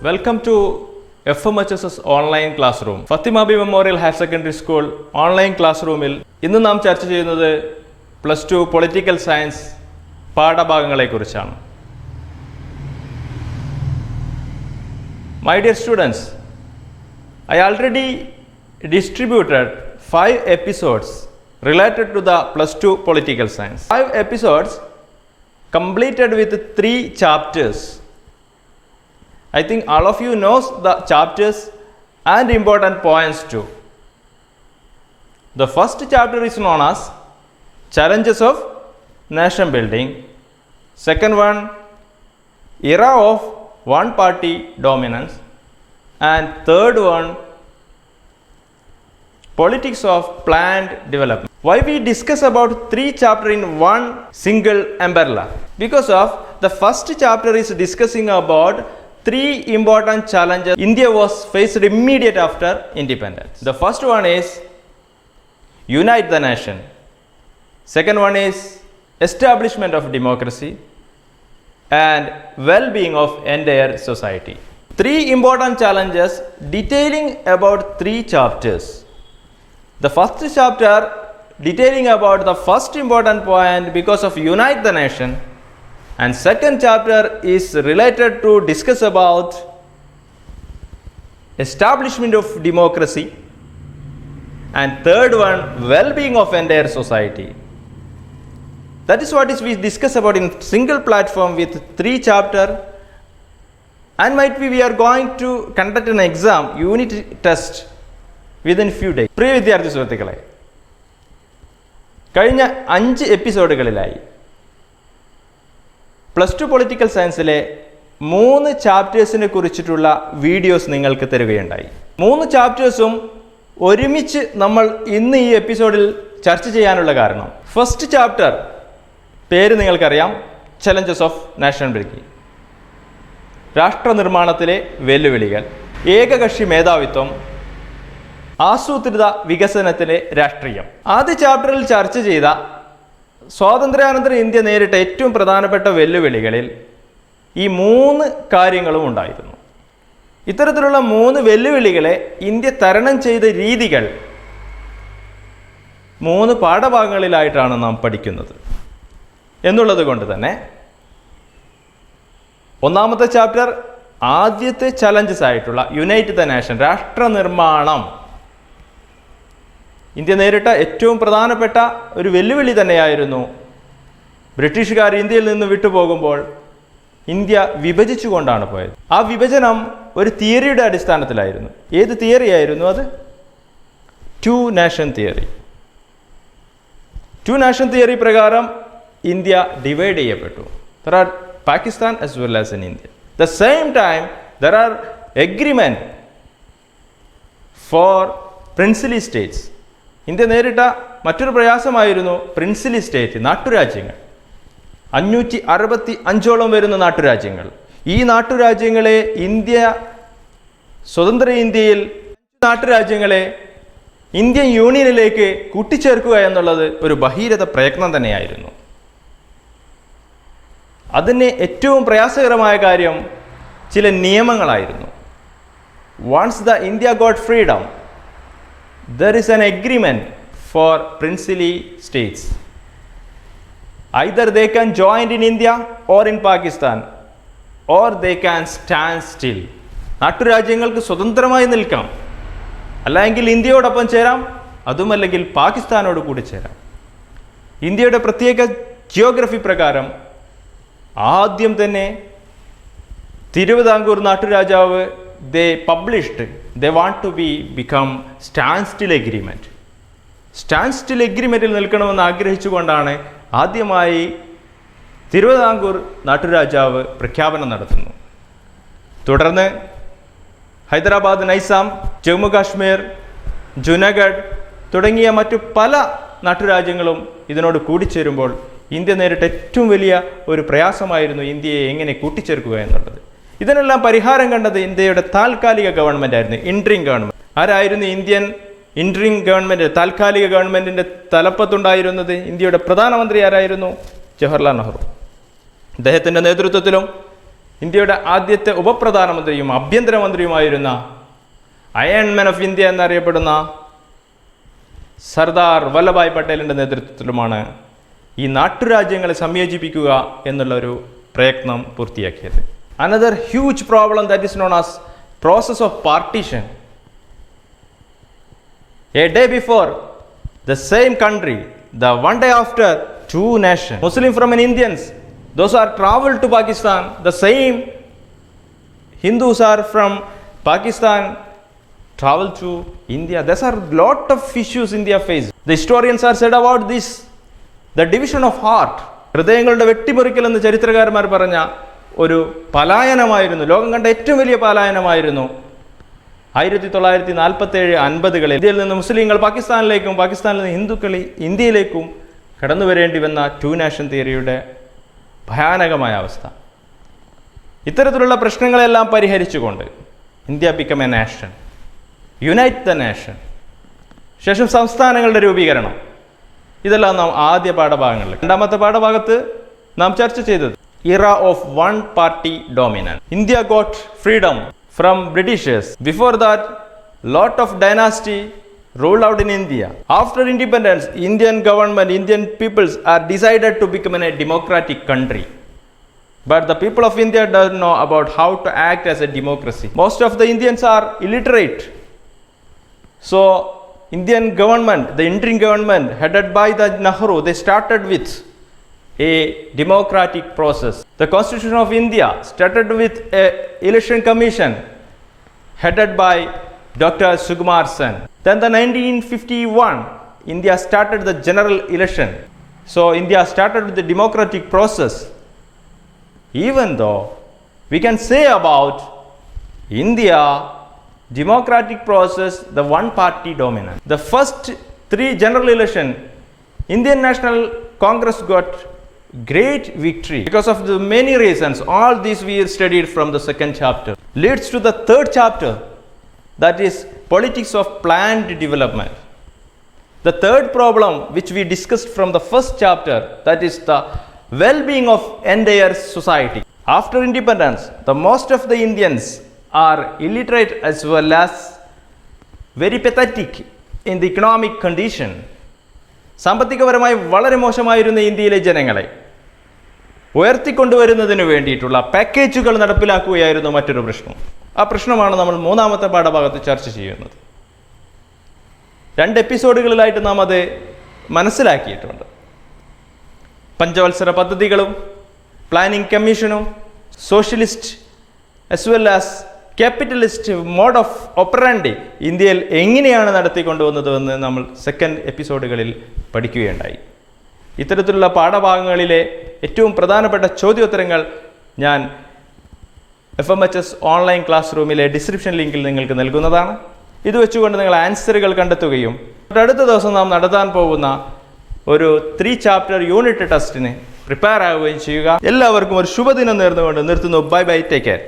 Welcome to FMHSS online class room. Fathimabi memorial higher secondary school online class റൂമിൽ ഇന്ന് നാം ചർച്ച ചെയ്യുന്നത് +2 പൊളിറ്റിക്കൽ സയൻസ് പാഠഭാഗങ്ങളെക്കുറിച്ചാണ്. My dear students, I already distributed 5 episodes related to the +2 political science. 5 episodes completed with 3 chapters. I think all of you knows the chapters and important points too. The first chapter is known as Challenges of Nation Building. Second one, Era of One Party Dominance. And third one, Politics of Planned Development. Why we discuss about 3 chapters in one single umbrella? Because of the first chapter is discussing about 3 important challenges India was faced immediate after independence. The first one is unite the nation. Second one is establishment of democracy and well-being of entire society. 3 important challenges detailing about 3 chapters. The first chapter detailing about the first important point because of unite the nation, and second chapter is related to discuss about establishment of democracy, and third one, well-being of entire society. That is what is we discuss about in single platform with 3 chapter, and might be we are going to conduct an exam unit test within few days. പ്രിയ വിദ്യാർത്ഥി സുഹൃത്തുക്കളെ, കഴിഞ്ഞ 5 എപ്പിസോഡുകളിലായി +2 political സയൻസിലെ 3 ചാപ്റ്റേഴ്സിനെ കുറിച്ചിട്ടുള്ള videos നിങ്ങൾക്ക് തരികയുണ്ടായി. 3 ചാപ്റ്റേഴ്സും ഒരുമിച്ച് നമ്മൾ ഇന്ന് ഈ എപ്പിസോഡിൽ ചർച്ച ചെയ്യാനുള്ള കാരണം, ഫസ്റ്റ് ചാപ്റ്റർ പേര് നിങ്ങൾക്കറിയാം, ചലഞ്ചസ് ഓഫ് നാഷണൽ ബിൽഡിംഗ്, രാഷ്ട്ര നിർമ്മാണത്തിലെ വെല്ലുവിളികൾ, ഏകകക്ഷി മേധാവിത്വം, ആസൂത്രിത വികസനത്തിലെ രാഷ്ട്രീയം. ആദ്യ ചാപ്റ്ററിൽ ചർച്ച ചെയ്ത സ്വാതന്ത്ര്യാനന്തര ഇന്ത്യ നേരിട്ട ഏറ്റവും പ്രധാനപ്പെട്ട വെല്ലുവിളികളിൽ ഈ 3 കാര്യങ്ങളും ഉണ്ടായിരുന്നു. ഇത്തരത്തിലുള്ള 3 വെല്ലുവിളികളെ ഇന്ത്യ തരണം ചെയ്ത രീതികൾ 3 പാഠഭാഗങ്ങളിലായിട്ടാണ് നാം പഠിക്കുന്നത്. എന്നുള്ളത് കൊണ്ട് തന്നെ ഒന്നാമത്തെ ചാപ്റ്റർ ആദ്യത്തെ ചലഞ്ചസ് ആയിട്ടുള്ള യുണൈറ്റ് ദ നേഷൻ, രാഷ്ട്ര നിർമ്മാണം, ഇന്ത്യ നേരിട്ട ഏറ്റവും പ്രധാനപ്പെട്ട ഒരു വെല്ലുവിളി തന്നെയായിരുന്നു. ബ്രിട്ടീഷുകാർ ഇന്ത്യയിൽ നിന്ന് വിട്ടുപോകുമ്പോൾ ഇന്ത്യ വിഭജിച്ചുകൊണ്ടാണ് പോയത്. ആ വിഭജനം ഒരു തിയറിയുടെ അടിസ്ഥാനത്തിലായിരുന്നു. ഏത് തിയറി ആയിരുന്നു അത്? 2 നേഷൻ തിയറി. 2 നേഷൻ തിയറി പ്രകാരം ഇന്ത്യ ഡിവൈഡ് ചെയ്യപ്പെട്ടു. There are Pakistan as well as in India. The same time there are agreement for princely states. India നേരിട്ട മറ്റൊരു പ്രയാസമായിരുന്നു പ്രിൻസിലി സ്റ്റേറ്റ്, നാട്ടുരാജ്യങ്ങൾ. 565ഓളം വരുന്ന നാട്ടുരാജ്യങ്ങൾ. ഈ നാട്ടുരാജ്യങ്ങളെ സ്വതന്ത്ര ഇന്ത്യയിൽ നാട്ടുരാജ്യങ്ങളെ ഇന്ത്യൻ യൂണിയനിലേക്ക് കൂട്ടിച്ചേർക്കുക എന്നുള്ളത് ഒരു ഭഗീരഥ പ്രയത്നം തന്നെയായിരുന്നു. അതിന് ഏറ്റവും പ്രയാസകരമായ കാര്യം ചില നിയമങ്ങളായിരുന്നു. Once the India got freedom, there is an agreement for princely states. Either they can join in India or in Pakistan, or they can stand still. നാട്ടുരാജ്യങ്ങൾക്ക് സ്വതന്ത്രമായി നിൽക്കാം, അല്ലെങ്കിൽ ഇന്ത്യയോടൊപ്പം ചേരാം, അതുമല്ലെങ്കിൽ പാകിസ്ഥാനോട് കൂടി ചേരാം. ഇന്ത്യയുടെ പ്രത്യേക ജിയോഗ്രഫി പ്രകാരം ആദ്യം തന്നെ തിരുവിതാംകൂർ നാട്ടുരാജാവ് they published they want to become standstill agreement. Stand എഗ്രിമെൻറ്റിൽ നിൽക്കണമെന്ന് ആഗ്രഹിച്ചുകൊണ്ടാണ് ആദ്യമായി തിരുവിതാംകൂർ നാട്ടുരാജാവ് പ്രഖ്യാപനം നടത്തുന്നു. തുടർന്ന് ഹൈദരാബാദ് നൈസാം, ജമ്മു കാശ്മീർ, ജുനഗഡ് തുടങ്ങിയ മറ്റു പല നാട്ടുരാജ്യങ്ങളും ഇതിനോട് കൂടിച്ചേരുമ്പോൾ ഇന്ത്യ നേരിട്ട ഏറ്റവും വലിയ ഒരു പ്രയാസമായിരുന്നു ഇന്ത്യയെ എങ്ങനെ കൂട്ടിച്ചേർക്കുക എന്നുള്ളത്. ഇതിനെല്ലാം പരിഹാരം കണ്ടത് ഇന്ത്യയുടെ താൽക്കാലിക ഗവൺമെൻറ് ആയിരുന്നു, ഇൻട്രിങ് ഗവൺമെൻറ്. ആരായിരുന്നു ഇന്ത്യൻ ഇൻട്രിങ് ഗവൺമെൻറ്, താൽക്കാലിക ഗവൺമെൻറ്റിൻ്റെ തലപ്പത്തുണ്ടായിരുന്നത്? ഇന്ത്യയുടെ പ്രധാനമന്ത്രി ആരായിരുന്നു? ജവഹർലാൽ നെഹ്റു. അദ്ദേഹത്തിൻ്റെ നേതൃത്വത്തിലും ഇന്ത്യയുടെ ആദ്യത്തെ ഉപപ്രധാനമന്ത്രിയും ആഭ്യന്തരമന്ത്രിയുമായിരുന്ന അയൺ മാൻ ഓഫ് ഇന്ത്യ എന്നറിയപ്പെടുന്ന സർദാർ വല്ലഭായ് പട്ടേലിൻ്റെ നേതൃത്വത്തിലുമാണ് ഈ നാട്ടുരാജ്യങ്ങളെ സംയോജിപ്പിക്കുക എന്നുള്ളൊരു പ്രയത്നം പൂർത്തിയാക്കിയത്. Another huge problem that is known as process of partition. A day before the same country, the one day after, two nations, Muslim from Indians, those are traveled to Pakistan, the same Hindus are from Pakistan travel to India. There are lot of issues India face. The historians are said about this, the division of heart. ഹൃദയങ്ങളുടെ വെട്ടിമുറിക്കൽ എന്ന് ചരിത്രകാരന്മാർ പറഞ്ഞ ഒരു പലായനമായിരുന്നു, ലോകം കണ്ട ഏറ്റവും വലിയ പലായനമായിരുന്നു 1947-50 ഇന്ത്യയിൽ നിന്ന് മുസ്ലിങ്ങൾ പാകിസ്ഥാനിലേക്കും പാകിസ്ഥാനിൽ നിന്ന് ഹിന്ദുക്കൾ ഇന്ത്യയിലേക്കും കടന്നു വരേണ്ടി വന്ന ടു നാഷൻ തിയറിയുടെ ഭയാനകമായ അവസ്ഥ. ഇത്തരത്തിലുള്ള പ്രശ്നങ്ങളെല്ലാം പരിഹരിച്ചുകൊണ്ട് India become a nation, unite the nation, ശേഷം സംസ്ഥാനങ്ങളുടെ രൂപീകരണം, ഇതെല്ലാം നാം ആദ്യ പാഠഭാഗങ്ങളിൽ. രണ്ടാമത്തെ പാഠഭാഗത്ത് നാം ചർച്ച ചെയ്തത് ഇറ of one party dominance. India got freedom from Britishers. Before that, lot of dynasty ruled out in India. After independence, Indian government, Indian peoples are decided to become a democratic country. But the people of India don't know about how to act as a democracy. Most of the Indians are illiterate. So, Indian government, the interim government headed by the Nehru, they started with a democratic process. The Constitution of India started with a election commission headed by Dr. Sukumar Sen. Then the 1951, India started the general election. So India started with the democratic process. Even though we can say about India democratic process, the one party dominant. The first 3 general election, Indian National Congress got great victory because of the many reasons. All these we studied from the second chapter. Leads to the third chapter, that is politics of planned development. The third problem which we discussed from the first chapter, that is the well-being of entire society. After independence, the most of the Indians are illiterate as well as very pathetic in the economic condition. സാമ്പത്തികപരമായി വളരെ മോശമായിരുന്ന ഇന്ത്യയിലെ ജനങ്ങളെ ഉയർത്തിക്കൊണ്ടുവരുന്നതിന് വേണ്ടിയിട്ടുള്ള പാക്കേജുകൾ നടപ്പിലാക്കുകയായിരുന്നു മറ്റൊരു പ്രശ്നം. ആ പ്രശ്നമാണ് നമ്മൾ മൂന്നാമത്തെ പാഠഭാഗത്ത് ചർച്ച ചെയ്യുന്നത്. 2 എപ്പിസോഡുകളിലായിട്ട് നാം അത് മനസ്സിലാക്കിയിട്ടുണ്ട്. പഞ്ചവത്സര പദ്ധതികളും പ്ലാനിംഗ് കമ്മീഷനും socialist as well as capitalist mode of operandi ഇന്ത്യയിൽ എങ്ങനെയാണ് നടത്തിക്കൊണ്ടുവന്നതെന്ന് നമ്മൾ സെക്കൻഡ് എപ്പിസോഡുകളിൽ പഠിക്കുകയുണ്ടായി. ഇത്തരത്തിലുള്ള പാഠഭാഗങ്ങളിലെ ഏറ്റവും പ്രധാനപ്പെട്ട ചോദ്യോത്തരങ്ങൾ ഞാൻ FMHS ഓൺലൈൻ ക്ലാസ് റൂമിലെ ഡിസ്ക്രിപ്ഷൻ ലിങ്കിൽ നിങ്ങൾക്ക് നൽകുന്നതാണ്. ഇത് വെച്ചുകൊണ്ട് നിങ്ങൾ ആൻസറുകൾ കണ്ടെത്തുകയും അടുത്ത ദിവസം നാം നടത്താൻ പോകുന്ന ഒരു 3 ചാപ്റ്റർ യൂണിറ്റ് ടെസ്റ്റിന് പ്രിപ്പയർ ആവുകയും ചെയ്യുക. എല്ലാവർക്കും ഒരു ശുഭദിനം നേർന്നുകൊണ്ട് നിർത്തുന്നു. Bye bye, take care.